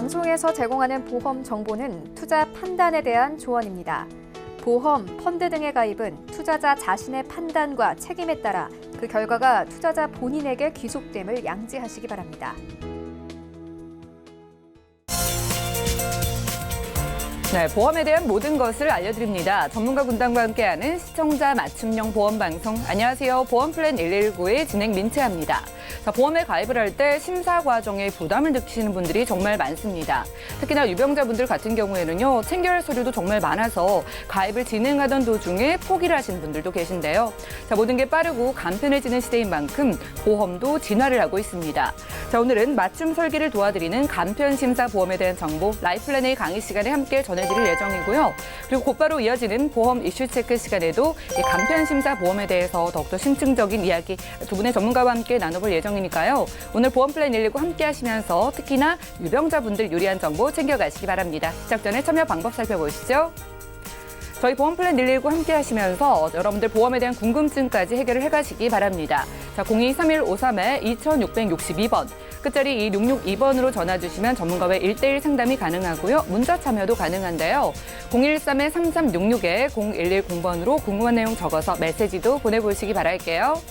방송에서 제공하는 보험 정보는 투자 판단에 대한 조언입니다. 보험, 펀드 등의 가입은 투자자 자신의 판단과 책임에 따라 그 결과가 투자자 본인에게 귀속됨을 양지하시기 바랍니다. 네, 보험에 대한 모든 것을 알려드립니다. 전문가 군단과 함께하는 시청자 맞춤형 보험 방송. 안녕하세요. 보험플랜 119의 진행 민채합니다. 자, 보험에 가입을 할 때 심사 과정에 부담을 느끼시는 분들이 정말 많습니다. 특히나 유병자분들 같은 경우에는요, 챙겨야 할 서류도 정말 많아서 가입을 진행하던 도중에 포기를 하시는 분들도 계신데요. 자, 모든 게 빠르고 간편해지는 시대인 만큼 보험도 진화를 하고 있습니다. 자, 오늘은 맞춤 설계를 도와드리는 간편 심사 보험에 대한 정보 라이플랜 A 강의 시간에 함께 전해드릴 예정이고요. 그리고 곧바로 이어지는 보험 이슈 체크 시간에도 이 간편 심사 보험에 대해서 더욱더 심층적인 이야기 두 분의 전문가와 함께 나눠볼 예정이니까요. 오늘 보험플랜 119 함께 하시면서 특히나 유병자분들 유리한 정보 챙겨가시기 바랍니다. 시작 전에 참여 방법 살펴보시죠. 저희 보험플랜 119 함께 하시면서 여러분들 보험에 대한 궁금증까지 해결을 해가시기 바랍니다. 자, 023153-2662번, 끝자리 2662번으로 전화 주시면 전문가와 1대1 상담이 가능하고요. 문자 참여도 가능한데요. 013-3366-0110번으로 궁금한 내용 적어서 메시지도 보내보시기 바랄게요.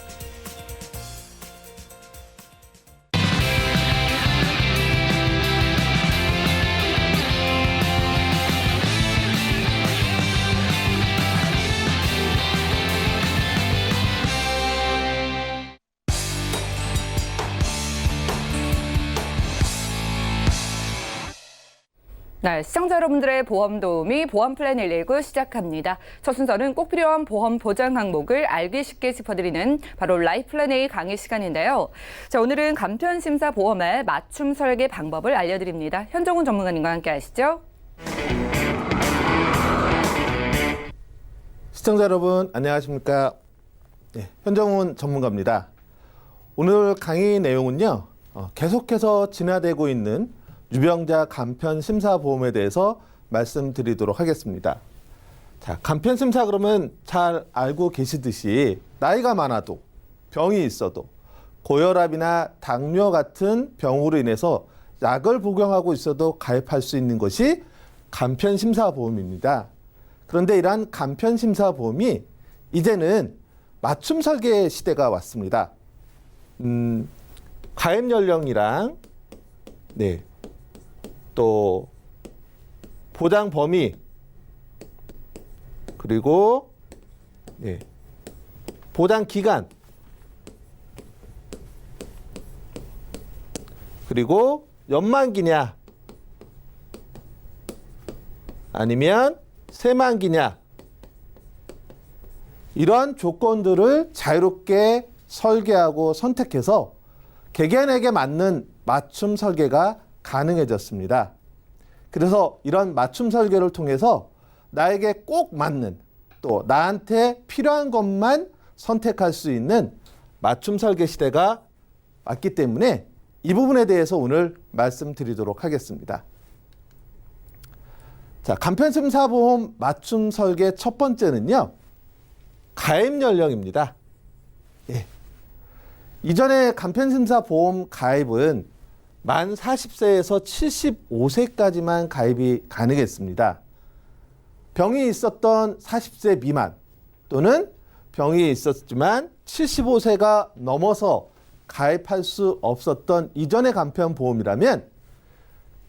네, 시청자 여러분들의 보험 도우미 보험플랜 119 시작합니다. 첫 순서는 꼭 필요한 보험 보장 항목을 알기 쉽게 짚어드리는 바로 라이플랜 A 강의 시간인데요. 자, 오늘은 간편 심사 보험의 맞춤 설계 방법을 알려드립니다. 현정훈 전문가님과 함께 하시죠. 시청자 여러분 안녕하십니까? 네, 현정훈 전문가입니다. 오늘 강의 내용은요, 계속해서 진화되고 있는 유병자 간편 심사 보험에 대해서 말씀드리도록 하겠습니다. 자, 간편 심사 그러면 잘 알고 계시듯이 나이가 많아도 병이 있어도 고혈압이나 당뇨 같은 병으로 인해서 약을 복용하고 있어도 가입할 수 있는 것이 간편 심사 보험입니다. 그런데 이러한 간편 심사 보험이 이제는 맞춤 설계 시대가 왔습니다. 가입 연령이랑 또 보장 범위 그리고 보장 기간 그리고 연만기냐 아니면 새만기냐 이러한 조건들을 자유롭게 설계하고 선택해서 개개인에게 맞는 맞춤 설계가 가능해졌습니다. 그래서 이런 맞춤 설계를 통해서 나에게 꼭 맞는 또 나한테 필요한 것만 선택할 수 있는 맞춤 설계 시대가 왔기 때문에 이 부분에 대해서 오늘 말씀드리도록 하겠습니다. 자, 간편심사보험 맞춤 설계 첫 번째는요, 가입 연령입니다. 이전에 간편심사보험 가입은 만 40세에서 75세까지만 가입이 가능했습니다. 병이 있었던 40세 미만 또는 병이 있었지만 75세가 넘어서 가입할 수 없었던 이전의 간편보험이라면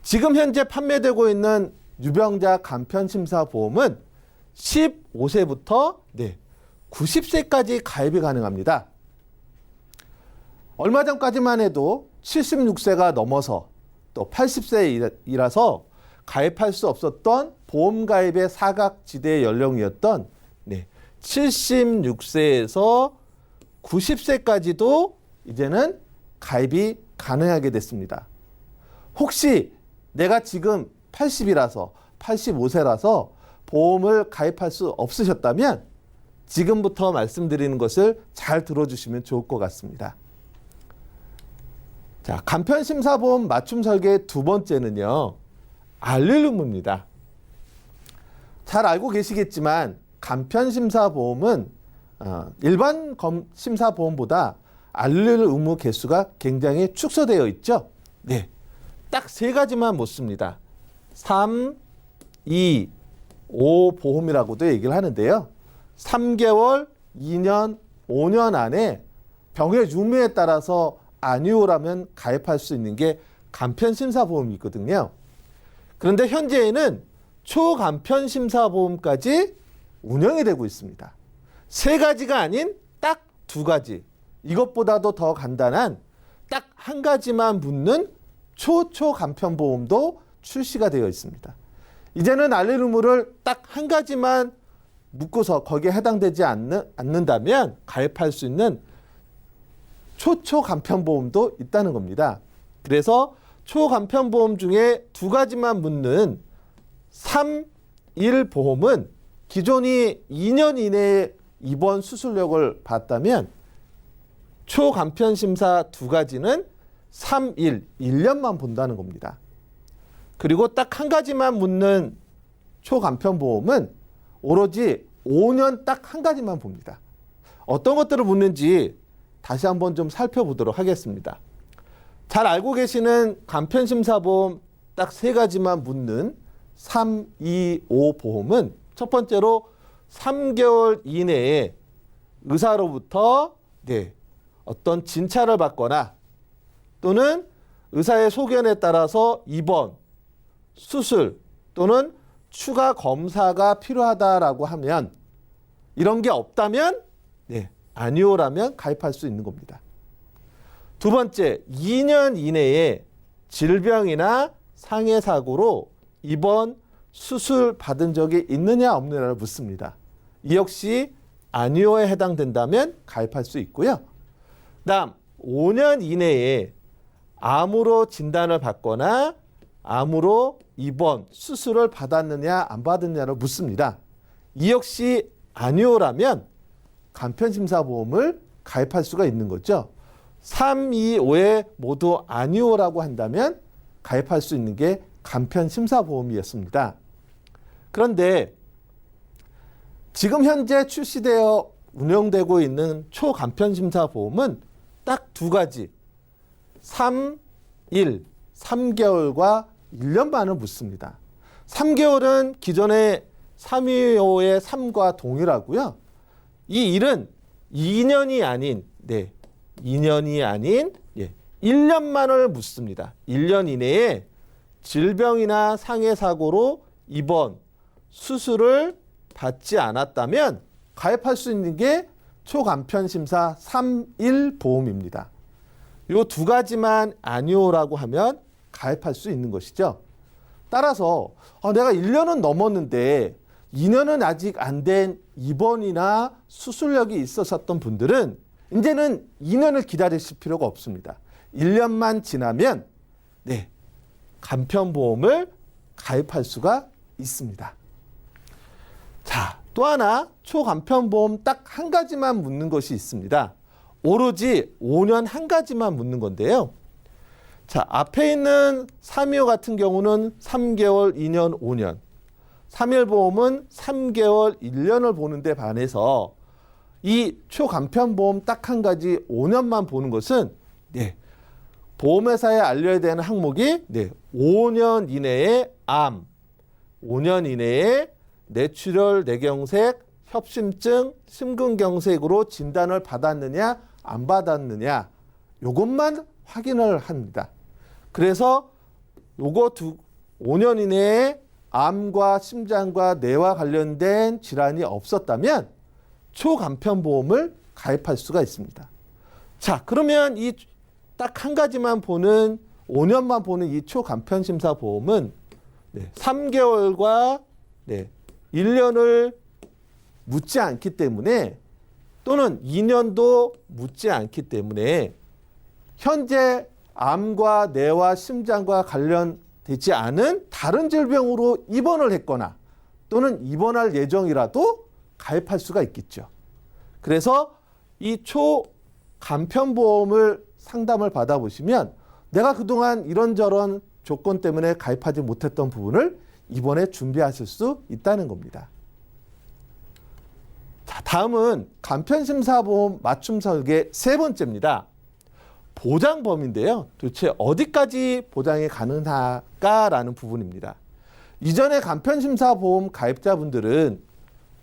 지금 현재 판매되고 있는 유병자 간편심사보험은 15세부터 90세까지 가입이 가능합니다. 얼마 전까지만 해도 76세가 넘어서 또 80세이라서 가입할 수 없었던 보험 가입의 사각지대 연령이었던 76세에서 90세까지도 이제는 가입이 가능하게 됐습니다. 혹시 내가 지금 80이라서 85세라서 보험을 가입할 수 없으셨다면 지금부터 말씀드리는 것을 잘 들어주시면 좋을 것 같습니다. 자, 간편심사보험 맞춤 설계 두 번째는요, 알릴 의무입니다. 잘 알고 계시겠지만 간편심사보험은 일반 심사보험보다 알릴 의무 개수가 굉장히 축소되어 있죠. 딱 세 가지만 묻습니다. 3, 2, 5 보험이라고도 얘기를 하는데요. 3개월, 2년, 5년 안에 병의 유무에 따라서 아니오라면 가입할 수 있는 게 간편심사보험이거든요. 그런데 현재에는 초간편심사보험까지 운영이 되고 있습니다. 세 가지가 아닌 딱 두 가지. 이것보다도 더 간단한 딱 한 가지만 묻는 초간편보험도 출시가 되어 있습니다. 이제는 알릴 의무를 딱 한 가지만 묻고서 거기에 해당되지 않는다면 가입할 수 있는 초간편보험도 있다는 겁니다. 그래서 초간편보험 중에 두 가지만 묻는 3, 1 보험은 기존이 2년 이내에 입원 수술력을 봤다면 초간편심사 두 가지는 3, 1, 1년만 본다는 겁니다. 그리고 딱 한 가지만 묻는 초간편보험은 오로지 5년 딱 한 가지만 봅니다. 어떤 것들을 묻는지 다시 한번 좀 살펴보도록 하겠습니다. 잘 알고 계시는 간편심사보험 딱 세 가지만 묻는 3, 2, 5 보험은 첫 번째로 3개월 이내에 의사로부터 어떤 진찰을 받거나 또는 의사의 소견에 따라서 입원, 수술 또는 추가 검사가 필요하다라고 하면 이런 게 없다면 아니오라면 가입할 수 있는 겁니다. 두 번째, 2년 이내에 질병이나 상해 사고로 입원, 수술 받은 적이 있느냐 없느냐를 묻습니다. 이 역시 아니오에 해당된다면 가입할 수 있고요. 다음 5년 이내에 암으로 진단을 받거나 암으로 입원, 수술을 받았느냐 안 받았느냐를 묻습니다. 이 역시 아니오라면 간편심사보험을 가입할 수가 있는 거죠. 3, 2, 5에 모두 아니오라고 한다면 가입할 수 있는 게 간편심사보험이었습니다. 그런데 지금 현재 출시되어 운영되고 있는 초간편심사보험은 딱 두 가지 3, 1, 3개월과 1년만을 묻습니다. 3개월은 기존의 325의 3과 동일하고요. 이 1은 2년이 아닌 1년만을 묻습니다. 1년 이내에 질병이나 상해 사고로 입원, 수술을 받지 않았다면 가입할 수 있는 게 초간편심사 3, 1 보험입니다. 이 두 가지만 아니오라고 하면 가입할 수 있는 것이죠. 따라서 내가 1년은 넘었는데 2년은 아직 안 된 입원이나 수술력이 있었던 분들은 이제는 2년을 기다리실 필요가 없습니다. 1년만 지나면 간편보험을 가입할 수가 있습니다. 자, 또 하나 초간편보험 딱 한 가지만 묻는 것이 있습니다. 오로지 5년 한 가지만 묻는 건데요. 자, 앞에 있는 325 같은 경우는 3개월, 2년, 5년. 3일보험은 3개월, 1년을 보는데 반해서 이 초간편보험 딱 한 가지 5년만 보는 것은 보험회사에 알려야 되는 항목이 5년 이내에 암, 5년 이내에 뇌출혈, 뇌경색, 협심증, 심근경색으로 진단을 받았느냐 안 받았느냐 요것만 확인을 합니다. 그래서 요거 5년 이내에 암과 심장과 뇌와 관련된 질환이 없었다면 초간편보험을 가입할 수가 있습니다. 자, 그러면 이 딱 한 가지만 보는 5년만 보는 이 초간편심사보험은 3개월과 1년을 묻지 않기 때문에 또는 2년도 묻지 않기 때문에 현재 암과 뇌와 심장과 관련되지 않은 다른 질병으로 입원을 했거나 또는 입원할 예정이라도 가입할 수가 있겠죠. 그래서 이 초간편보험을 상담을 받아보시면 내가 그동안 이런저런 조건 때문에 가입하지 못했던 부분을 이번에 준비하실 수 있다는 겁니다. 자, 다음은 간편심사보험 맞춤 설계 세 번째입니다. 보장 범위인데요. 도대체 어디까지 보장이 가능할까라는 부분입니다. 이전에 간편심사보험 가입자분들은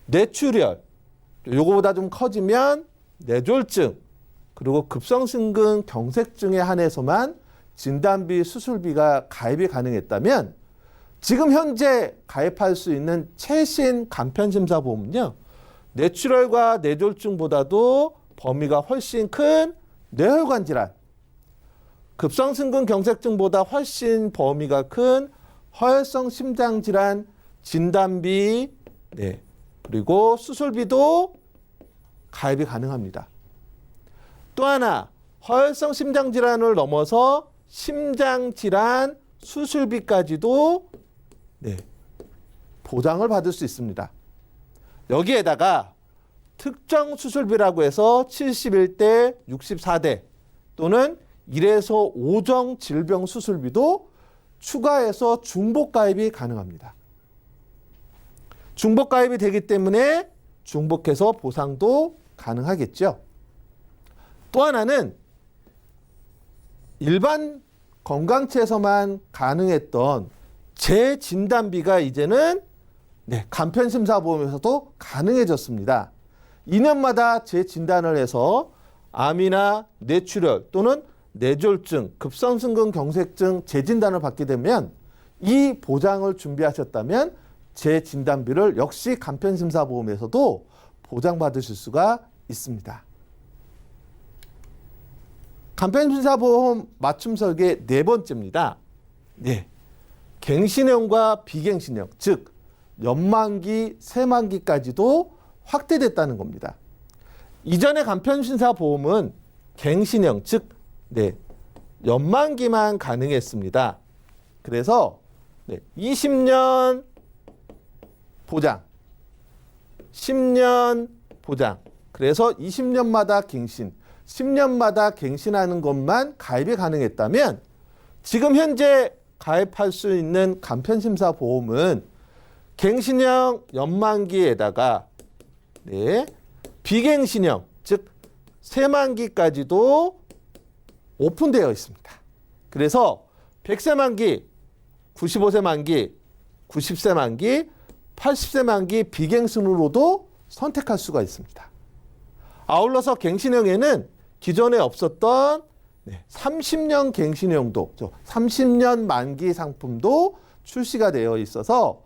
뇌출혈, 요거보다 좀 커지면 뇌졸중, 그리고 급성심근 경색증에 한해서만 진단비, 수술비가 가입이 가능했다면 지금 현재 가입할 수 있는 최신 간편심사보험은요. 뇌출혈과 뇌졸중보다도 범위가 훨씬 큰 뇌혈관 질환, 급성심근 경색증보다 훨씬 범위가 큰 허혈성 심장 질환 진단비, 네, 그리고 수술비도 가입이 가능합니다. 또 하나, 허혈성 심장 질환을 넘어서 심장 질환 수술비까지도 네, 보장을 받을 수 있습니다. 여기에다가 특정 수술비라고 해서 71대, 64대 또는 1에서 5정 질병 수술비도 추가해서 중복 가입이 가능합니다. 중복 가입이 되기 때문에 중복해서 보상도 가능하겠죠. 또 하나는 일반 건강체에서만 가능했던 재진단비가 이제는 네, 간편심사보험에서도 가능해졌습니다. 2년마다 재진단을 해서 암이나 뇌출혈 또는 뇌졸중, 급성심근 경색증 재진단을 받게 되면 이 보장을 준비하셨다면 재진단비를 역시 간편심사보험에서도 보장받으실 수가 있습니다. 간편심사보험 맞춤 설계 네 번째입니다. 네, 갱신형과 비갱신형, 즉 연만기, 새만기까지도 확대됐다는 겁니다. 이전의 간편심사보험은 갱신형, 즉 네, 연만기만 가능했습니다. 그래서 네, 20년 보장, 10년 보장, 그래서 20년마다 갱신, 10년마다 갱신하는 것만 가입이 가능했다면 지금 현재 가입할 수 있는 간편심사보험은 갱신형 연만기에다가 네, 비갱신형, 즉 새만기까지도 오픈되어 있습니다. 그래서 100세 만기, 95세 만기, 90세 만기, 80세 만기 비갱신으로도 선택할 수가 있습니다. 아울러서 갱신형에는 기존에 없었던 30년 갱신형도, 30년 만기 상품도 출시가 되어 있어서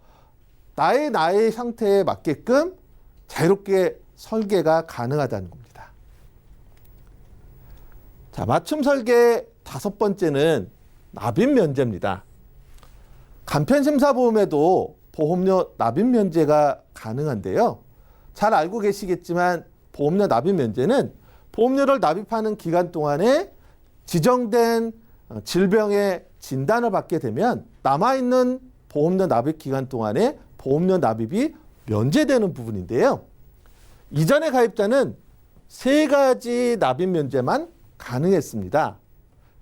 나의 상태에 맞게끔 자유롭게 설계가 가능하다는 겁니다. 자, 맞춤 설계 다섯 번째는 납입 면제입니다. 간편심사보험에도 보험료 납입 면제가 가능한데요. 잘 알고 계시겠지만 보험료 납입 면제는 보험료를 납입하는 기간 동안에 지정된 질병의 진단을 받게 되면 남아있는 보험료 납입 기간 동안에 보험료 납입이 면제되는 부분인데요. 이전의 가입자는 세 가지 납입 면제만 가능했습니다.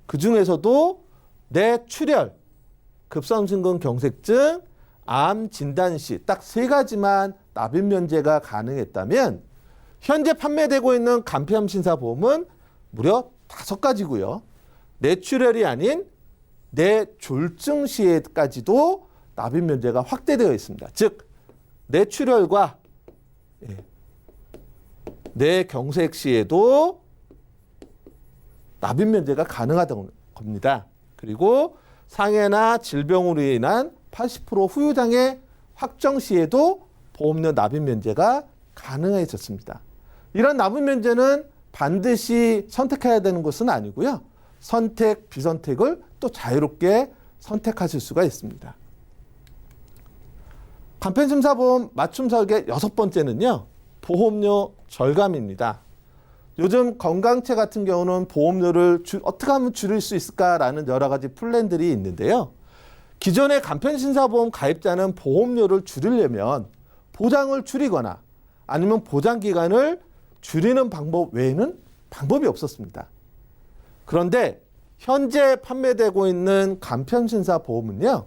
그 중에서도 뇌출혈, 급성심근 경색증, 암 진단 시 딱 세 가지만 납입 면제가 가능했다면 현재 판매되고 있는 간편심사보험은 무려 5가지고요. 뇌출혈이 아닌 뇌졸중 시에까지도 납입 면제가 확대되어 있습니다. 즉 뇌출혈과 뇌경색 시에도 납입 면제가 가능하다는 겁니다. 그리고 상해나 질병으로 인한 80% 후유장애 확정 시에도 보험료 납입 면제가 가능해졌습니다. 이런 납입 면제는 반드시 선택해야 되는 것은 아니고요. 선택, 비선택을 또 자유롭게 선택하실 수가 있습니다. 간편심사보험 맞춤 설계 여섯 번째는요. 보험료 절감입니다. 요즘 건강체 같은 경우는 보험료를 어떻게 하면 줄일 수 있을까라는 여러 가지 플랜들이 있는데요. 기존의 간편심사보험 가입자는 보험료를 줄이려면 보장을 줄이거나 아니면 보장기간을 줄이는 방법 외에는 방법이 없었습니다. 그런데 현재 판매되고 있는 간편심사보험은요.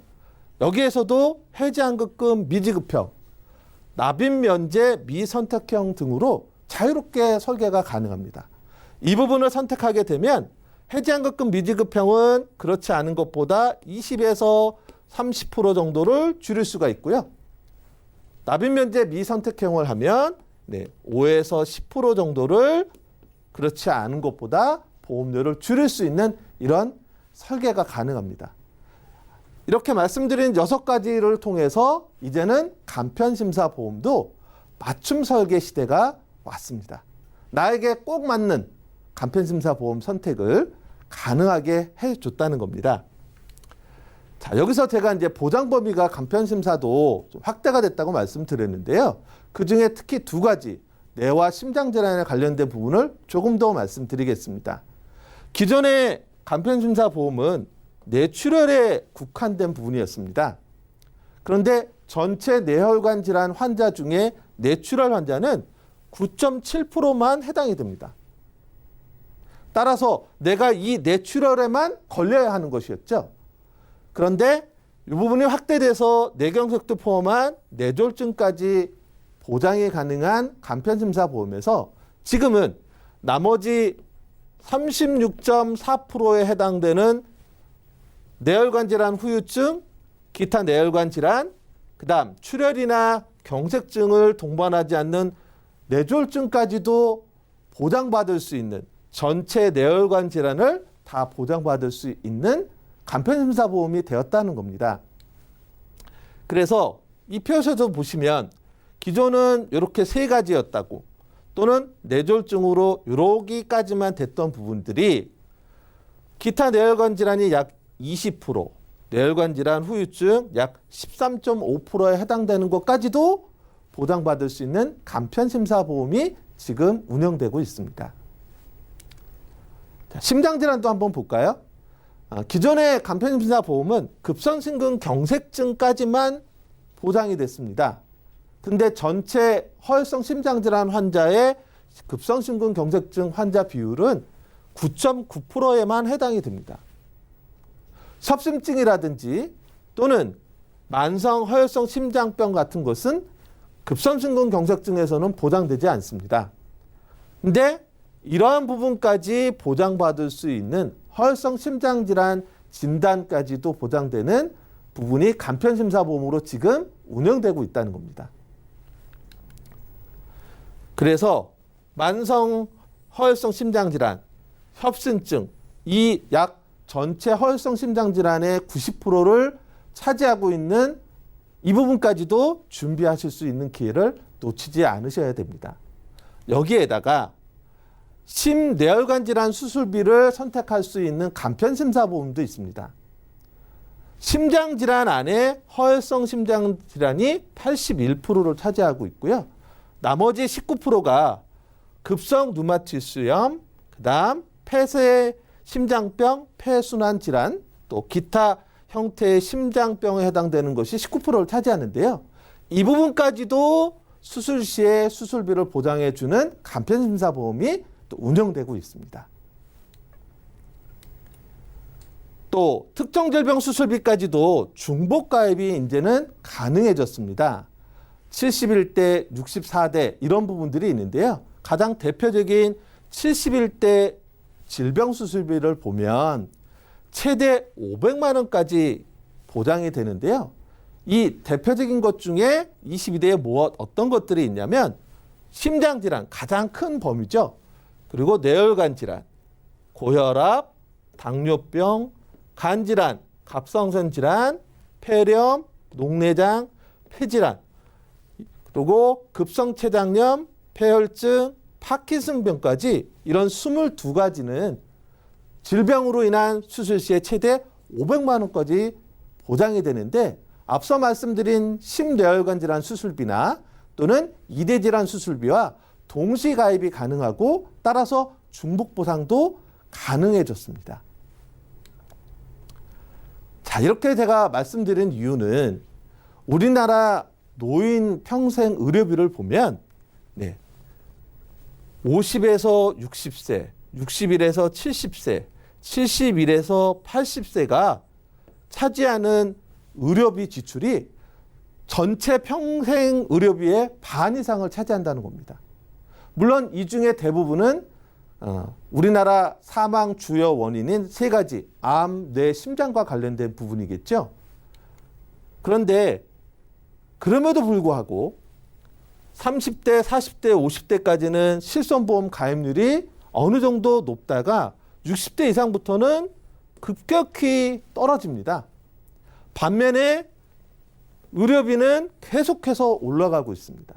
여기에서도 해지환급금 미지급형, 납입면제 미선택형 등으로 자유롭게 설계가 가능합니다. 이 부분을 선택하게 되면 해지환급금 미지급형은 그렇지 않은 것보다 20에서 30% 정도를 줄일 수가 있고요. 납입면제 미선택형을 하면 5에서 10% 정도를 그렇지 않은 것보다 보험료를 줄일 수 있는 이런 설계가 가능합니다. 이렇게 말씀드린 6가지를 통해서 이제는 간편심사보험도 맞춤 설계 시대가 왔습니다. 나에게 꼭 맞는 간편심사보험 선택을 가능하게 해줬다는 겁니다. 자, 여기서 제가 이제 보장 범위가 간편심사도 좀 확대가 됐다고 말씀드렸는데요. 그 중에 특히 2가지, 뇌와 심장질환에 관련된 부분을 조금 더 말씀드리겠습니다. 기존의 간편심사보험은 뇌출혈에 국한된 부분이었습니다. 그런데 전체 뇌혈관 질환 환자 중에 뇌출혈 환자는 9.7%만 해당이 됩니다. 따라서 내가 이 뇌출혈에만 걸려야 하는 것이었죠. 그런데 이 부분이 확대돼서 뇌경색도 포함한 뇌졸중까지 보장이 가능한 간편심사보험에서 지금은 나머지 36.4%에 해당되는 뇌혈관 질환 후유증, 기타 뇌혈관 질환, 그다음 출혈이나 경색증을 동반하지 않는 뇌졸중까지도 보장받을 수 있는 전체 뇌혈관 질환을 다 보장받을 수 있는 간편심사보험이 되었다는 겁니다. 그래서 이 표에서도 보시면 기존은 이렇게 3가지였다고 또는 뇌졸중으로 여기까지만 됐던 부분들이 기타 뇌혈관 질환이 약 20%, 뇌혈관 질환 후유증 약 13.5%에 해당되는 것까지도 보장받을 수 있는 간편심사보험이 지금 운영되고 있습니다. 자, 심장질환도 한번 볼까요? 기존의 간편심사보험은 급성심근 경색증까지만 보장이 됐습니다. 근데 전체 허혈성 심장질환 환자의 급성심근 경색증 환자 비율은 9.9%에만 해당이 됩니다. 협심증이라든지 또는 만성 허혈성 심장병 같은 것은 급성심근 경색증에서는 보장되지 않습니다. 근데 이러한 부분까지 보장받을 수 있는 허혈성 심장질환 진단까지도 보장되는 부분이 간편심사보험으로 지금 운영되고 있다는 겁니다. 그래서 만성 허혈성 심장질환, 협심증, 이 약 전체 허혈성 심장질환의 90%를 차지하고 있는 이 부분까지도 준비하실 수 있는 기회를 놓치지 않으셔야 됩니다. 여기에다가 심뇌혈관 질환 수술비를 선택할 수 있는 간편심사보험도 있습니다. 심장질환 안에 허혈성 심장질환이 81%를 차지하고 있고요. 나머지 19%가 급성 류마티스염, 그다음 폐쇄 심장병, 폐순환 질환, 또 기타 형태의 심장병에 해당되는 것이 19%를 차지하는데요. 이 부분까지도 수술 시에 수술비를 보장해주는 간편심사보험이 또 운영되고 있습니다. 또 특정 질병 수술비까지도 중복가입이 이제는 가능해졌습니다. 71대, 64대 이런 부분들이 있는데요. 가장 대표적인 71대 질병 수술비를 보면 최대 500만 원까지 보장이 되는데요. 이 대표적인 것 중에 22대에 어떤 것들이 있냐면 심장질환 가장 큰 범위죠. 그리고 뇌혈관 질환, 고혈압, 당뇨병, 간질환, 갑상선 질환, 폐렴, 녹내장, 폐질환, 그리고 급성췌장염, 폐혈증, 파킨슨병까지 이런 22가지는 질병으로 인한 수술 시에 최대 500만 원까지 보장이 되는데 앞서 말씀드린 심뇌혈관 질환 수술비나 또는 이대 질환 수술비와 동시 가입이 가능하고 따라서 중복 보상도 가능해졌습니다. 자, 이렇게 제가 말씀드린 이유는 우리나라 노인 평생 의료비를 보면 50에서 60세, 60일에서 70세, 71에서 80세가 차지하는 의료비 지출이 전체 평생 의료비의 반 이상을 차지한다는 겁니다. 물론 이 중에 대부분은 우리나라 사망 주요 원인인 세 가지 암, 뇌, 심장과 관련된 부분이겠죠. 그런데 그럼에도 불구하고 30대, 40대, 50대까지는 실손보험 가입률이 어느 정도 높다가 60대 이상부터는 급격히 떨어집니다. 반면에 의료비는 계속해서 올라가고 있습니다.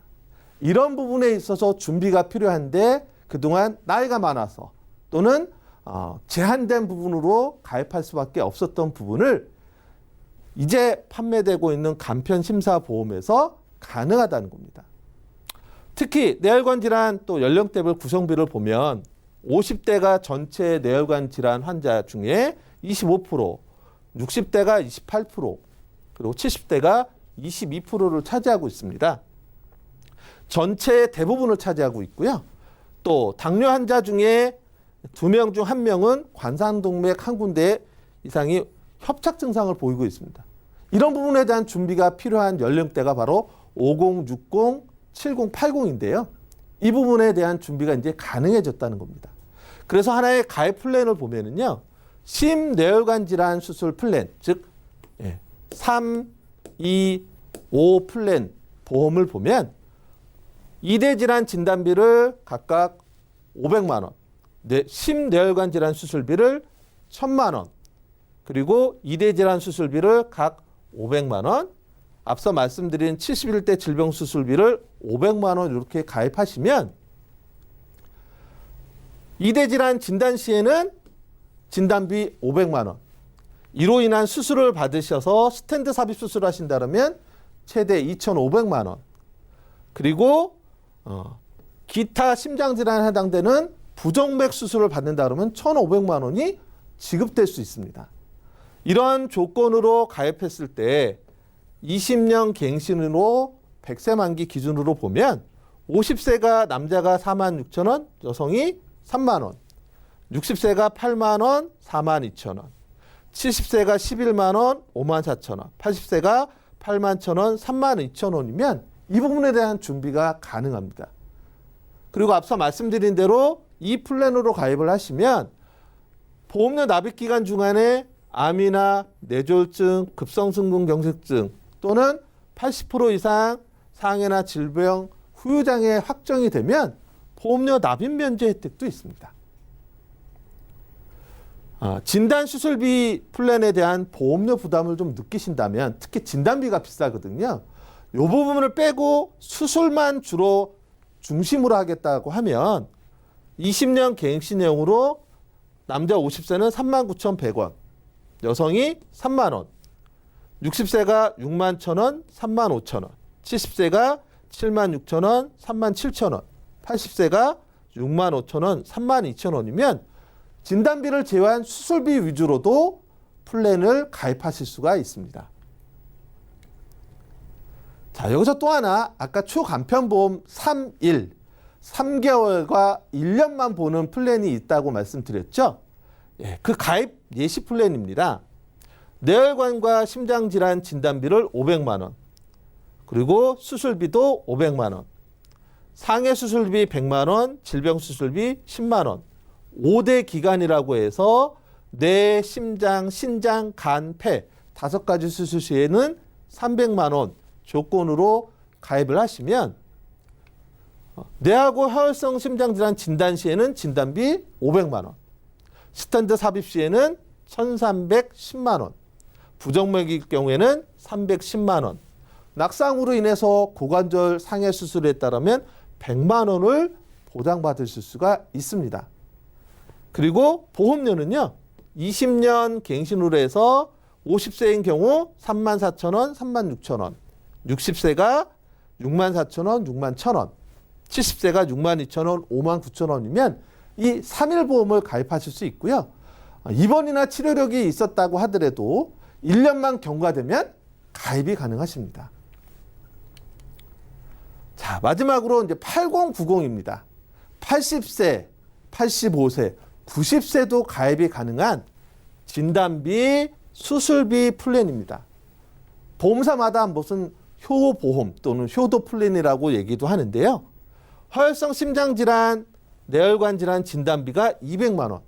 이런 부분에 있어서 준비가 필요한데 그동안 나이가 많아서 또는 제한된 부분으로 가입할 수밖에 없었던 부분을 이제 판매되고 있는 간편심사보험에서 가능하다는 겁니다. 특히 뇌혈관 질환 또 연령대별 구성비를 보면 50대가 전체 뇌혈관 질환 환자 중에 25%, 60대가 28%, 그리고 70대가 22%를 차지하고 있습니다. 전체의 대부분을 차지하고 있고요. 또 당뇨 환자 중에 2명 중 1명은 관상동맥 한 군데 이상이 협착 증상을 보이고 있습니다. 이런 부분에 대한 준비가 필요한 연령대가 바로 50, 60, 70, 80인데요. 이 부분에 대한 준비가 이제 가능해졌다는 겁니다. 그래서 하나의 가입 플랜을 보면은요. 심뇌혈관 질환 수술 플랜, 즉 3, 2, 5 플랜 보험을 보면 2대 질환 진단비를 각각 500만 원, 심뇌혈관 질환 수술비를 1000만 원, 그리고 2대 질환 수술비를 각 500만 원, 앞서 말씀드린 71대 질병 수술비를 500만 원 이렇게 가입하시면 2대 질환 진단 시에는 진단비 500만 원, 이로 인한 수술을 받으셔서 스텐트 삽입 수술하신다면 최대 2,500만 원, 그리고 기타 심장질환에 해당되는 부정맥 수술을 받는다 그러면 1,500만 원이 지급될 수 있습니다. 이러한 조건으로 가입했을 때 20년 갱신으로 100세 만기 기준으로 보면 50세가 남자가 46,000원, 여성이 3만 원, 60세가 8만 원, 4만 2천 원, 70세가 11만 원, 5만 4천 원, 80세가 8만 1천 원, 3만 2천 원이면 이 부분에 대한 준비가 가능합니다. 그리고 앞서 말씀드린 대로 이 플랜으로 가입을 하시면 보험료 납입 기간 중간에 암이나 뇌졸중, 급성심근경색증 또는 80% 이상 상해나 질병, 후유장애 확정이 되면 보험료 납입 면제 혜택도 있습니다. 진단 수술비 플랜에 대한 보험료 부담을 좀 느끼신다면 특히 진단비가 비싸거든요. 이 부분을 빼고 수술만 주로 중심으로 하겠다고 하면 20년 갱신형으로 남자 50세는 39,100원, 여성이 3만 원, 60세가 6만 1,000원, 3만 5천원, 70세가 7만 6천원, 3만 7천원, 80세가 6만 5천원, 3만 2천원이면 진단비를 제외한 수술비 위주로도 플랜을 가입하실 수가 있습니다. 자, 여기서 또 하나 아까 초간편보험 3일, 3개월과 1년만 보는 플랜이 있다고 말씀드렸죠. 그 가입 예시 플랜입니다. 뇌혈관과 심장질환 진단비를 500만 원, 그리고 수술비도 500만 원, 상해 수술비 100만 원, 질병 수술비 10만 원, 5대 기간이라고 해서 뇌, 심장, 신장, 간, 폐 5가지 수술 시에는 300만 원 조건으로 가입을 하시면 뇌하고 혈성 심장질환 진단 시에는 진단비 500만 원, 스텐트 삽입 시에는 1,310만 원, 부정맥일 경우에는 310만 원, 낙상으로 인해서 고관절 상해 수술에 따르면 100만 원을 보장받으실 수가 있습니다. 그리고 보험료는요. 20년 갱신으로 해서 50세인 경우 3만 4천 원, 3만 6천 원, 60세가 6만 4천 원, 6만 1천 원, 70세가 6만 2천 원, 5만 9천 원이면 이 3일 보험을 가입하실 수 있고요. 입원이나 치료력이 있었다고 하더라도 1년만 경과되면 가입이 가능하십니다. 자, 마지막으로 이제 8090입니다. 80세, 85세, 90세도 가입이 가능한 진단비, 수술비 플랜입니다. 보험사마다 무슨 효보험 또는 효도 플랜이라고 얘기도 하는데요. 허혈성 심장질환 뇌혈관 질환 진단비가 200만 원.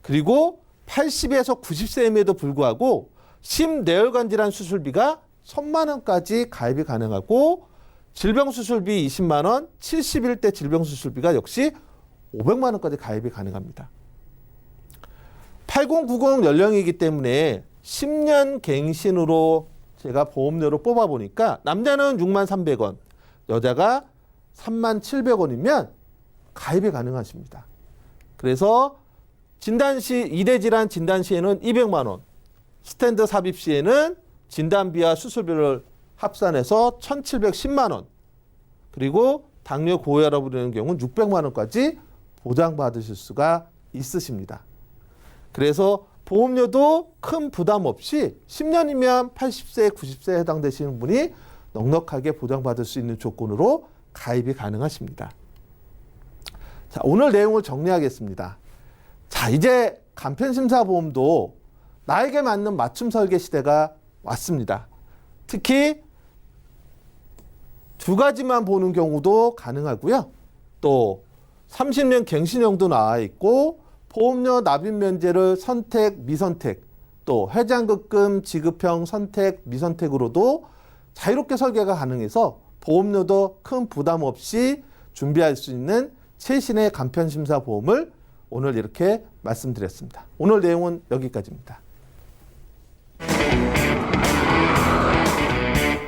그리고 80에서 90세임에도 불구하고 심뇌혈관 질환 수술비가 1000만 원까지 가입이 가능하고 질병 수술비 20만 원, 71대 질병 수술비가 역시 500만 원까지 가입이 가능합니다. 8090 연령이기 때문에 10년 갱신으로 제가 보험료로 뽑아보니까 남자는 6만 300원, 여자가 3만 700원이면 가입이 가능하십니다. 그래서 진단 시 2대 질환 진단 시에는 200만 원, 스탠드 삽입 시에는 진단비와 수술비를 합산해서 1,710만 원, 그리고 당뇨 고혈압으로 되는 경우는 600만 원까지 보장받으실 수가 있으십니다. 그래서 보험료도 큰 부담 없이 10년이면 80세, 90세에 해당되시는 분이 넉넉하게 보장받을 수 있는 조건으로 가입이 가능하십니다. 자, 오늘 내용을 정리하겠습니다. 자, 이제 간편심사보험도 나에게 맞는 맞춤 설계 시대가 왔습니다. 특히 두 가지만 보는 경우도 가능하고요. 또 30년 갱신형도 나와 있고 보험료 납입 면제를 선택, 미선택, 또 해장급금 지급형 선택, 미선택으로도 자유롭게 설계가 가능해서 보험료도 큰 부담 없이 준비할 수 있는 최신의 간편심사보험을 오늘 이렇게 말씀드렸습니다. 오늘 내용은 여기까지입니다.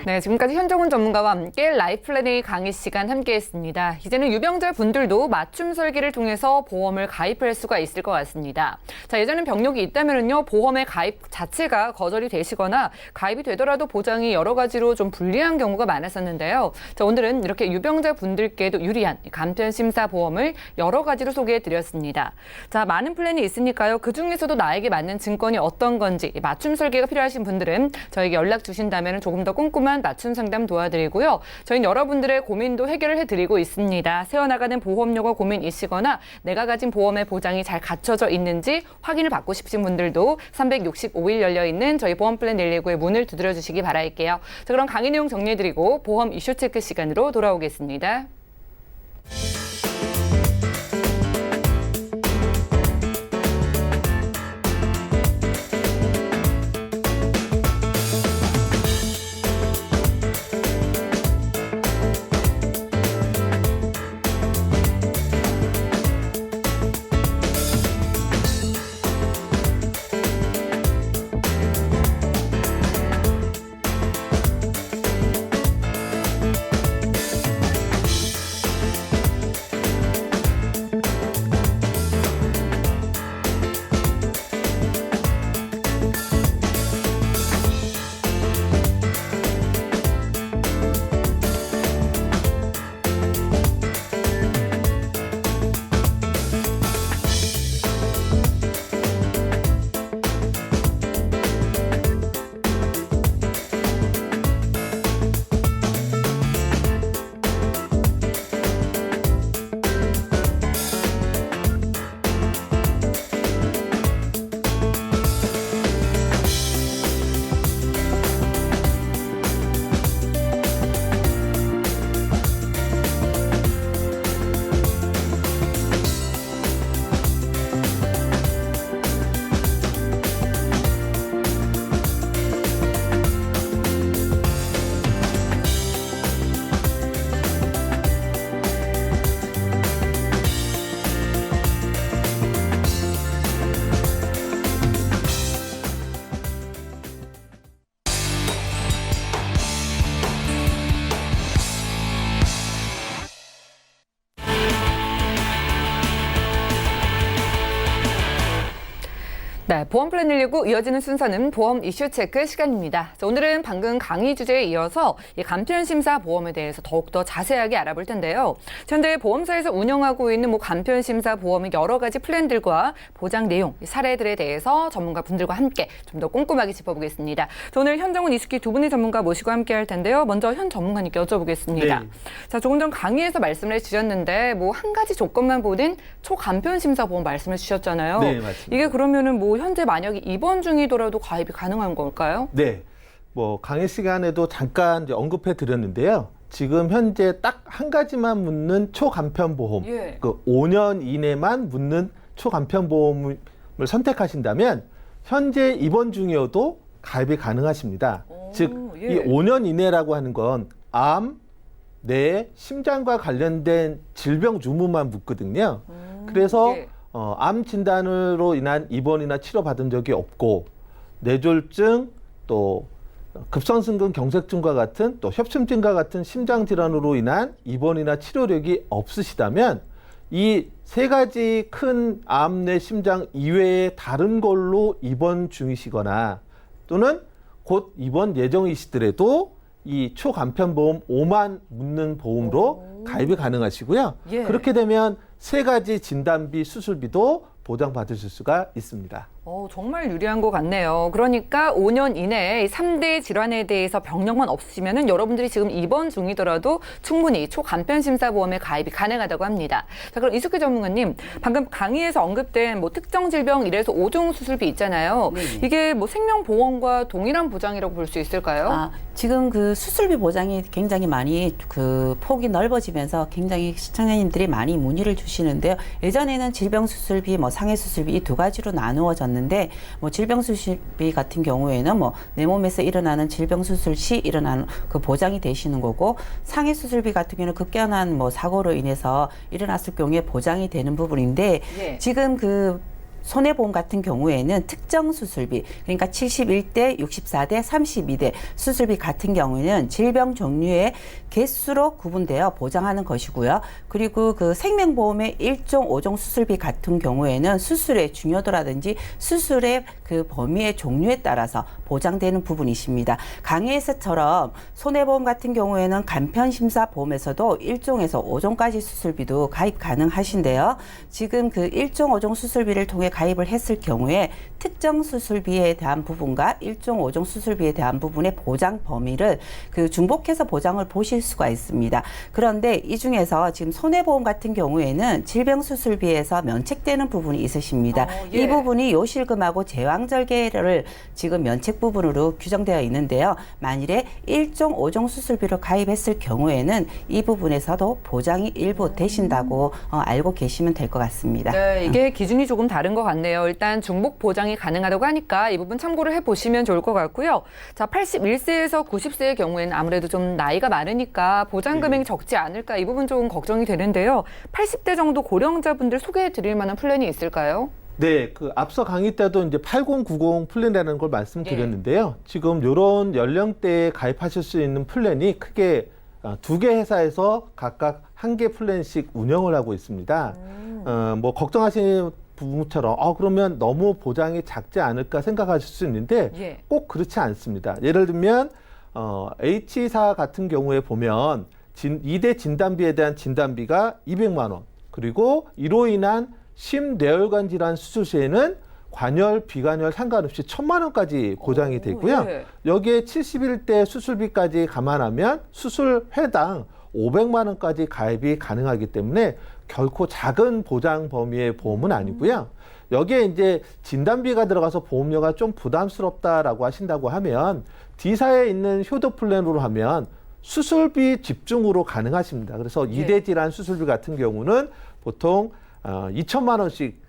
네, 지금까지 현정훈 전문가와 함께 라이프플래닝 강의 시간 함께했습니다. 이제는 유병자 분들도 맞춤 설계를 통해서 보험을 가입할 수가 있을 것 같습니다. 자, 예전엔 병력이 있다면요, 보험의 가입 자체가 거절이 되시거나 가입이 되더라도 보장이 여러 가지로 좀 불리한 경우가 많았었는데요. 자, 오늘은 이렇게 유병자 분들께도 유리한 간편 심사 보험을 여러 가지로 소개해드렸습니다. 자, 많은 플랜이 있으니까요. 그 중에서도 나에게 맞는 증권이 어떤 건지 맞춤 설계가 필요하신 분들은 저에게 연락 주신다면 조금 더 꼼꼼한 맞춤 상담 도와드리고요. 저희는 여러분들의 고민도 해결을 해드리고 있습니다. 세워나가는 보험료가 고민이시거나 내가 가진 보험의 보장이 잘 갖춰져 있는지 확인을 받고 싶으신 분들도 365일 열려있는 저희 보험플랜 119의 문을 두드려 주시기 바랄게요. 자, 그럼 강의 내용 정리해드리고 보험 이슈 체크 시간으로 돌아오겠습니다. 네, 보험플랜 119 이어지는 순서는 보험 이슈 체크 시간입니다. 자, 오늘은 방금 강의 주제에 이어서 이 간편심사 보험에 대해서 더욱더 자세하게 알아볼 텐데요. 현재 보험사에서 운영하고 있는 간편심사 보험의 여러 가지 플랜들과 보장 내용, 사례들에 대해서 전문가 분들과 함께 좀 더 꼼꼼하게 짚어보겠습니다. 자, 오늘 현정훈, 이수기 두 분의 전문가 모시고 함께 할 텐데요. 먼저 현 전문가님께 여쭤보겠습니다. 네. 자, 조금 전 강의에서 말씀을 해주셨는데 한 가지 조건만 보는 초간편심사 보험 말씀해 주셨잖아요. 네, 맞습니다. 이게 그러면은 현재 만약에 입원 중이더라도 가입이 가능한 걸까요? 네. 강의 시간에도 잠깐 이제 언급해 드렸는데요. 지금 현재 딱 한 가지만 묻는 초간편 보험, 예. 그 5년 이내만 묻는 초간편 보험을 선택하신다면 현재 입원 중이어도 가입이 가능하십니다. 즉, 예. 이 5년 이내라고 하는 건 암, 뇌, 심장과 관련된 질병 유무만 묻거든요. 그래서 예. 암 진단으로 인한 입원이나 치료 받은 적이 없고 뇌졸중 또 급성심근 경색증과 같은 또 협심증과 같은 심장 질환으로 인한 입원이나 치료력이 없으시다면 이 세 가지 큰 암, 뇌, 심장 이외의 다른 걸로 입원 중이시거나 또는 곧 입원 예정이시더라도 이 초간편보험 5만 묻는 보험으로 가입이 가능하시고요. 예. 그렇게 되면 세 가지 진단비, 수술비도 보장받으실 수가 있습니다. 정말 유리한 것 같네요. 그러니까 5년 이내에 3대 질환에 대해서 병력만 없으시면 여러분들이 지금 입원 중이더라도 충분히 초간편심사보험에 가입이 가능하다고 합니다. 자, 그럼 이숙희 전문가님, 방금 강의에서 언급된 뭐 특정 질병 1에서 5종 수술비 있잖아요. 네. 이게 뭐 생명보험과 동일한 보장이라고 볼 수 있을까요? 지금 그 수술비 보장이 굉장히 많이 그 폭이 넓어지면서 굉장히 시청자님들이 많이 문의를 주시는데요. 예전에는 질병 수술비, 뭐 상해 수술비 이 두 가지로 나누어졌는데 뭐 질병 수술비 같은 경우에는 뭐 내 몸에서 일어나는 질병 수술 시 일어나는 그 보장이 되시는 거고 상해 수술비 같은 경우는 급격한 뭐 사고로 인해서 일어났을 경우에 보장이 되는 부분인데 예. 지금 그 손해보험 같은 경우에는 특정 수술비, 그러니까 71대, 64대, 32대 수술비 같은 경우에는 질병 종류의 개수로 구분되어 보장하는 것이고요. 그리고 그 생명보험의 1종, 5종 수술비 같은 경우에는 수술의 중요도라든지 수술의 그 범위의 종류에 따라서 보장되는 부분이십니다. 강의에서처럼 손해보험 같은 경우에는 간편심사보험에서도 1종에서 5종까지 수술비도 가입 가능하신데요. 지금 그 1종, 5종 수술비를 통해 가입을 했을 경우에 특정 수술비에 대한 부분과 1종, 5종 수술비에 대한 부분의 보장 범위를 그 중복해서 보장을 보실 수가 있습니다. 그런데 이 중에서 지금 손해보험 같은 경우에는 질병 수술비에서 면책되는 부분이 있으십니다. 예. 이 부분이 요실금하고 제왕절개를 지금 면책 부분으로 규정되어 있는데요. 만일에 1종, 5종 수술비로 가입했을 경우에는 이 부분에서도 보장이 일부 되신다고 알고 계시면 될 것 같습니다. 네, 이게 기준이 조금 다른 것 같네요. 일단 중복 보장이 가능하다고 하니까 이 부분 참고를 해보시면 좋을 것 같고요. 자, 81세에서 90세의 경우에는 아무래도 좀 나이가 많으니까 보장 금액이 적지 않을까 이 부분 좀 걱정이 되는데요. 80대 정도 고령자분들 소개해드릴 만한 플랜이 있을까요? 네, 그 앞서 강의 때도 이제 8090 플랜이라는 걸 말씀드렸는데요. 지금 이런 연령대에 가입하실 수 있는 플랜이 크게 두 개 회사에서 각각 한 개 플랜씩 운영을 하고 있습니다. 뭐 걱정하시는 부분처럼 그러면 너무 보장이 작지 않을까 생각하실 수 있는데 예. 꼭 그렇지 않습니다. 예를 들면 H사 같은 경우에 보면 2대 진단비에 대한 진단비가 200만 원, 그리고 이로 인한 심뇌혈관 질환 수술 시에는 관열, 비관열 상관없이 1,000만 원까지 보장이 되고요. 예. 여기에 71대 수술비까지 감안하면 수술 회당 500만 원까지 가입이 가능하기 때문에 결코 작은 보장 범위의 보험은 아니고요. 여기에 이제 진단비가 들어가서 보험료가 좀 부담스럽다라고 하신다고 하면 D사에 있는 효도 플랜으로 하면 수술비 집중으로 가능하십니다. 그래서 예. 2대 질환 수술비 같은 경우는 보통 2천만 원씩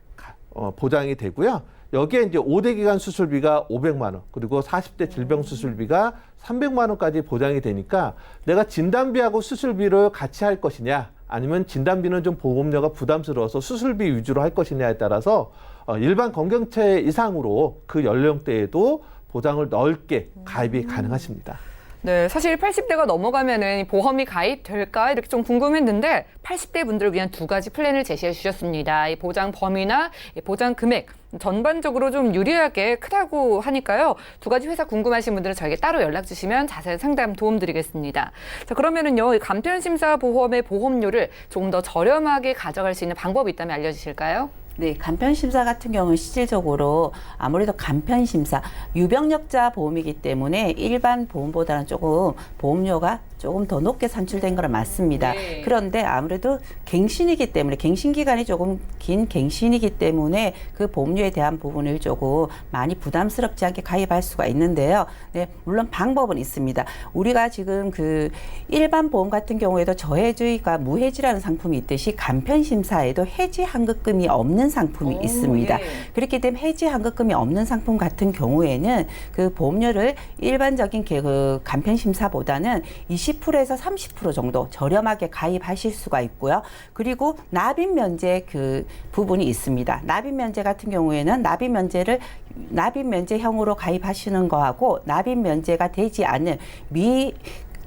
보장이 되고요. 여기에 이제 5대 기간 수술비가 500만 원, 그리고 40대 질병 수술비가 300만 원까지 보장이 되니까 내가 진단비하고 수술비를 같이 할 것이냐, 아니면 진단비는 좀 보험료가 부담스러워서 수술비 위주로 할 것이냐에 따라서 일반 건강체 이상으로 그 연령대에도 보장을 넓게 가입이 가능하십니다. 네, 사실 80대가 넘어가면은 보험이 가입될까 이렇게 좀 궁금했는데 80대 분들을 위한 두 가지 플랜을 제시해 주셨습니다. 이 보장 범위나 이 보장 금액 전반적으로 좀 유리하게 크다고 하니까요. 두 가지 회사 궁금하신 분들은 저에게 따로 연락 주시면 자세한 상담 도움드리겠습니다. 자, 그러면은요, 이 간편심사보험의 보험료를 조금 더 저렴하게 가져갈 수 있는 방법이 있다면 알려주실까요? 네, 간편심사 같은 경우는 실질적으로 아무래도 간편심사, 유병력자 보험이기 때문에 일반 보험보다는 조금 보험료가 조금 더 높게 산출된 건 맞습니다. 네. 그런데 아무래도 갱신이기 때문에 갱신 기간이 조금 긴 갱신이기 때문에 그 보험료에 대한 부분을 조금 많이 부담스럽지 않게 가입할 수가 있는데요. 네, 물론 방법은 있습니다. 우리가 지금 그 일반 보험 같은 경우에도 저해지가 무해지라는 상품이 있듯이 간편 심사에도 해지 환급금이 없는 상품이 있습니다. 예. 그렇기 때문에 해지 환급금이 없는 상품 같은 경우에는 그 보험료를 일반적인 그 간편 심사보다는 20%에서 30% 정도 저렴하게 가입하실 수가 있고요. 그리고 납입 면제 그 부분이 있습니다. 납입 면제 같은 경우에는 납입 면제형으로 가입하시는 거하고 납입 면제가 되지 않는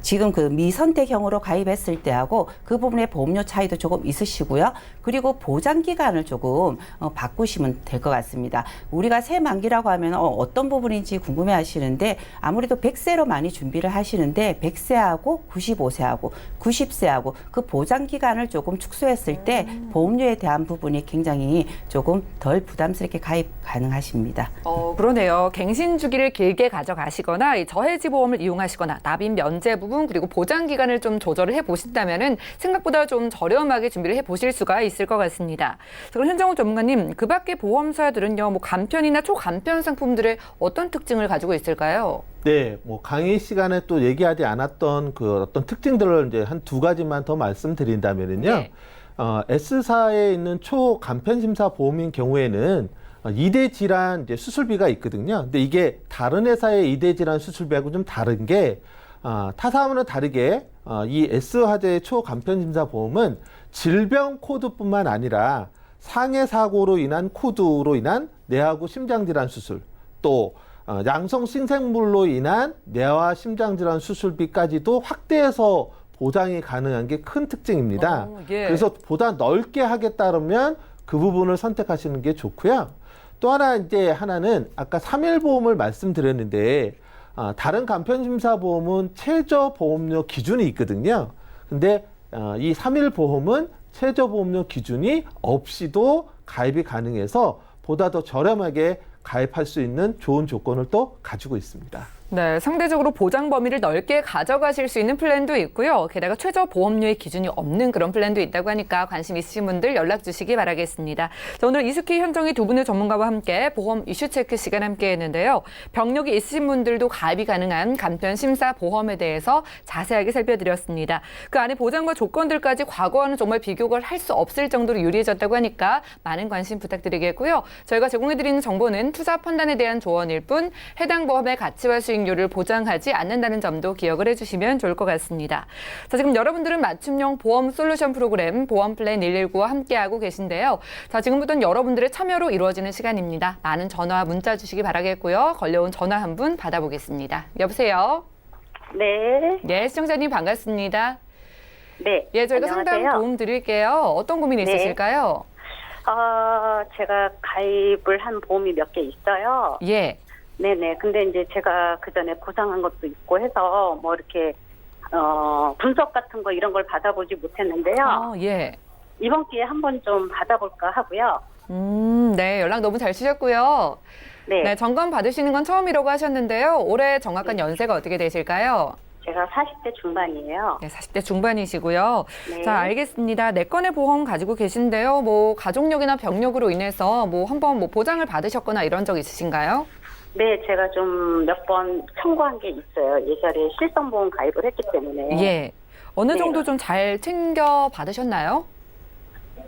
지금 그 미선택형으로 가입했을 때하고 그 부분의 보험료 차이도 조금 있으시고요. 그리고 보장 기간을 조금 바꾸시면 될 것 같습니다. 우리가 새만기라고 하면 어떤 부분인지 궁금해 하시는데 아무래도 100세로 많이 준비를 하시는데 100세하고 95세하고 90세하고 그 보장 기간을 조금 축소했을 때 보험료에 대한 부분이 굉장히 조금 덜 부담스럽게 가입 가능하십니다. 그러네요. 갱신 주기를 길게 가져가시거나 이 저해지 보험을 이용하시거나 납입 면제 부분 그리고 보장 기간을 좀 조절을 해보신다면은 생각보다 좀 저렴하게 준비를 해보실 수가 있을 것 같습니다. 그럼 현정훈 전문가님, 그 밖에 보험사들은요, 뭐 간편이나 초간편 상품들의 어떤 특징을 가지고 있을까요? 네, 뭐 강의 시간에 또 얘기하지 않았던 그 어떤 특징들을 이제 한 두 가지만 더 말씀드린다면은요. 네. S사에 있는 초간편 심사 보험인 경우에는 2대 질환 이제 수술비가 있거든요. 근데 이게 다른 회사의 2대 질환 수술비하고 좀 다른 게 타사하고는 다르게 이 S화재의 초간편심사 보험은 질병 코드뿐만 아니라 상해 사고로 인한 코드로 인한 뇌하고 심장질환 수술, 또 양성 신생물로 인한 뇌와 심장질환 수술비까지도 확대해서 보장이 가능한 게 큰 특징입니다. 예. 그래서 보다 넓게 하겠다면 그 부분을 선택하시는 게 좋고요. 또 하나는 아까 3일 보험을 말씀드렸는데 다른 간편심사보험은 최저보험료 기준이 있거든요. 근데 이 3일 보험은 최저보험료 기준이 없이도 가입이 가능해서 보다 더 저렴하게 가입할 수 있는 좋은 조건을 또 가지고 있습니다. 네, 상대적으로 보장 범위를 넓게 가져가실 수 있는 플랜도 있고요. 게다가 최저 보험료의 기준이 없는 그런 플랜도 있다고 하니까 관심 있으신 분들 연락 주시기 바라겠습니다. 자, 오늘 이숙희, 현정희 두 분의 전문가와 함께 보험 이슈 체크 시간 함께 했는데요. 병력이 있으신 분들도 가입이 가능한 간편 심사 보험에 대해서 자세하게 살펴드렸습니다. 그 안에 보장과 조건들까지 과거와는 정말 비교를 할 수 없을 정도로 유리해졌다고 하니까 많은 관심 부탁드리겠고요. 저희가 제공해드리는 정보는 투자 판단에 대한 조언일 뿐 해당 보험의 가치와 수익률을 보장하지 않는다는 점도 기억을 해주시면 좋을 것 같습니다. 자, 지금 여러분들은 맞춤형 보험 솔루션 프로그램 보험 플랜 119와 함께하고 계신데요. 자, 지금부터는 여러분들의 참여로 이루어지는 시간입니다. 많은 전화, 문자 주시기 바라겠고요. 걸려온 전화 한 분 받아보겠습니다. 여보세요? 네. 네, 시청자님 반갑습니다. 네. 예, 저희가 안녕하세요. 상담 도움 드릴게요. 어떤 고민이 네. 있으실까요? 제가 가입을 한 보험이 몇 개 있어요. 예. 네네. 근데 이제 제가 그 전에 보상한 것도 있고 해서 뭐 이렇게, 분석 같은 거 이런 걸 받아보지 못했는데요. 예. 이번 기회에 한번 좀 받아볼까 하고요. 네, 연락 너무 잘 주셨고요. 네. 네, 점검 받으시는 건 처음이라고 하셨는데요. 올해 정확한 연세가 어떻게 되실까요? 제가 40대 중반이에요. 네, 40대 중반이시고요. 네. 자, 알겠습니다. 4건의 보험 가지고 계신데요. 뭐 가족력이나 병력으로 인해서 뭐 한번 뭐 보장을 받으셨거나 이런 적 있으신가요? 네, 제가 좀 몇 번 청구한 게 있어요. 예전에 실손보험 가입을 했기 때문에. 예. 어느 네. 정도 좀 잘 챙겨 받으셨나요?